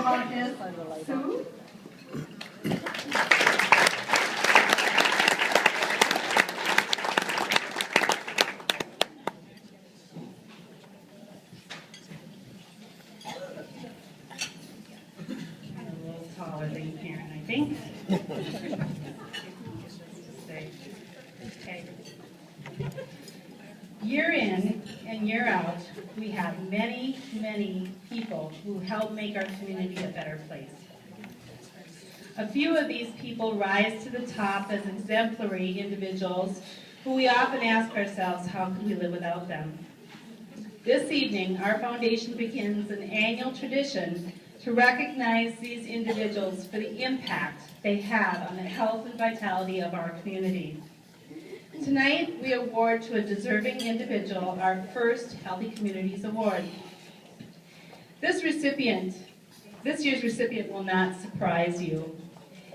about this? Sue? I'm a little taller than Karen, I think. Okay. Year in and year out, we have many, many people who help make our community a better place. A few of these people rise to the top as exemplary individuals who we often ask ourselves, how could we live without them? This evening, our foundation begins an annual tradition to recognize these individuals for the impact they have on the health and vitality of our community. Tonight, we award to a deserving individual our first Healthy Communities Award. This year's recipient will not surprise you.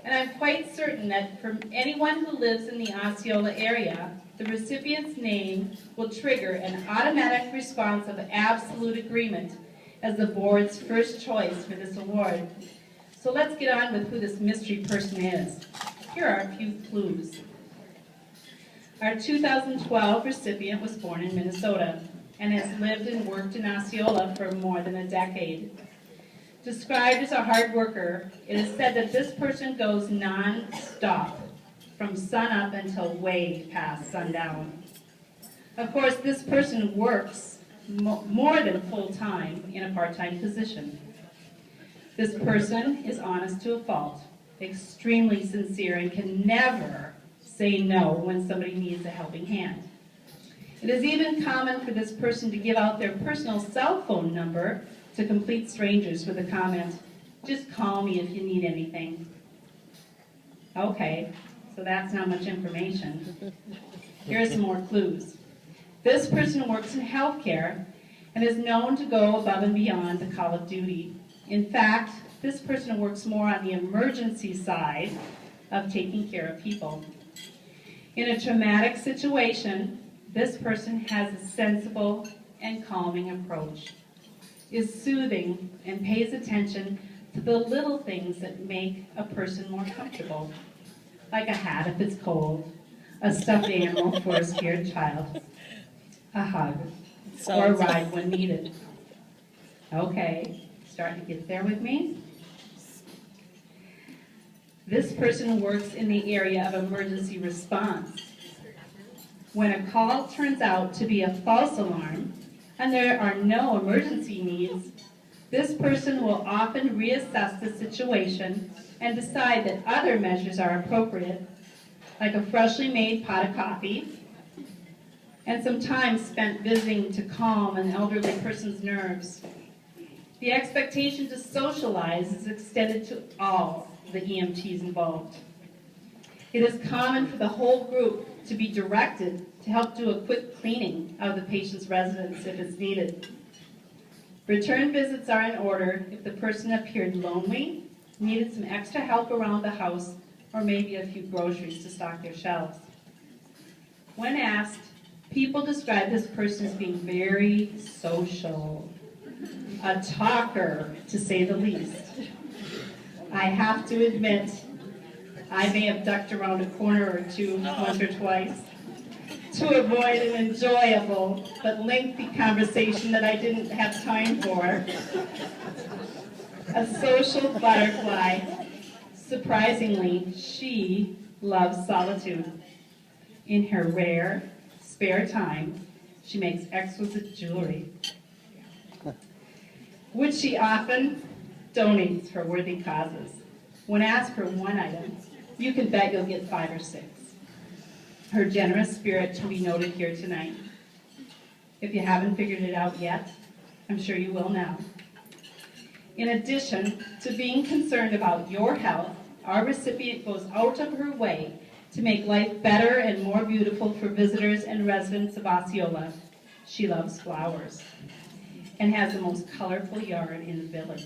And I'm quite certain that for anyone who lives in the Osceola area, the recipient's name will trigger an automatic response of absolute agreement as the board's first choice for this award. So let's get on with who this mystery person is. Here are a few clues. Our 2012 recipient was born in Minnesota and has lived and worked in Osceola for more than a decade. Described as a hard worker, it is said that this person goes non-stop from sunup until way past sundown. Of course, this person works more than full-time in a part-time position. This person is honest to a fault, extremely sincere, and can never say no when somebody needs a helping hand. It is even common for this person to give out their personal cell phone number to complete strangers with a comment, "Just call me if you need anything." Okay, so that's not much information. Here are some more clues. This person works in healthcare and is known to go above and beyond the call of duty. In fact, this person works more on the emergency side of taking care of people. In a traumatic situation, this person has a sensible and calming approach, is soothing, and pays attention to the little things that make a person more comfortable, like a hat if it's cold, a stuffed animal for a scared child, a hug, or a ride when needed. Okay, starting to get there with me? This person works in the area of emergency response. When a call turns out to be a false alarm and there are no emergency needs, this person will often reassess the situation and decide that other measures are appropriate, like a freshly made pot of coffee and some time spent visiting to calm an elderly person's nerves. The expectation to socialize is extended to all the EMTs involved. It is common for the whole group to be directed to help do a quick cleaning of the patient's residence if it's needed. Return visits are in order if the person appeared lonely, needed some extra help around the house, or maybe a few groceries to stock their shelves. When asked, people describe this person as being very social, a talker, to say the least. I have to admit, I may have ducked around a corner or two once or twice to avoid an enjoyable but lengthy conversation that I didn't have time for. A social butterfly. Surprisingly, she loves solitude. In her rare, spare time, she makes exquisite jewelry, which she often donates for worthy causes. When asked for one item, you can bet you'll get 5 or 6. Her generous spirit can be noted here tonight. If you haven't figured it out yet, I'm sure you will now. In addition to being concerned about your health, our recipient goes out of her way to make life better and more beautiful for visitors and residents of Osceola. She loves flowers and has the most colorful yard in the village.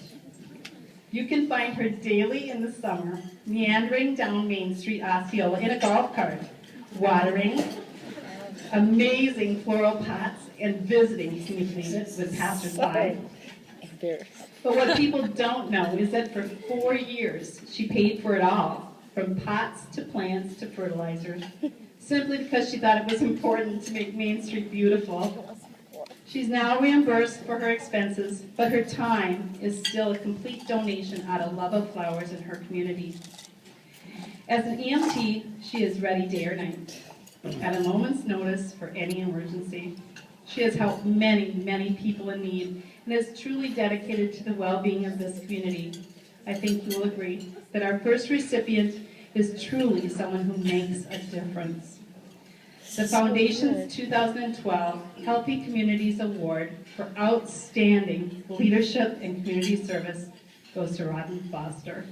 You can find her daily in the summer, meandering down Main Street, Osceola, in a golf cart, watering amazing floral pots and visiting, can you believe it, with passersby. But what people don't know is that for 4 years, she paid for it all, from pots to plants to fertilizers, simply because she thought it was important to make Main Street beautiful. She's now reimbursed for her expenses, but her time is still a complete donation out of love of flowers in her community. As an EMT, she is ready day or night, at a moment's notice for any emergency. She has helped many, many people in need and is truly dedicated to the well-being of this community. I think you will agree that our first recipient is truly someone who makes a difference. The Foundation's 2012 Healthy Communities Award for Outstanding Leadership and Community Service goes to Robyn Foster.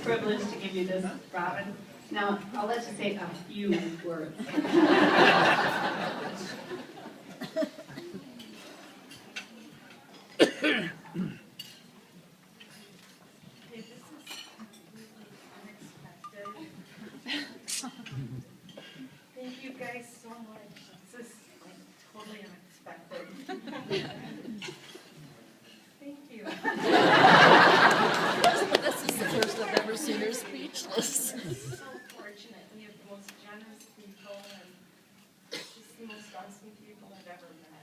Privilege to give you this, Robyn. Now, I'll let you say a few words. Thank you guys so much. This is like totally unexpected. Thank you. This is the first I've ever seen her speechless. So fortunate. We have the most generous people, and just the most awesome people I've ever met.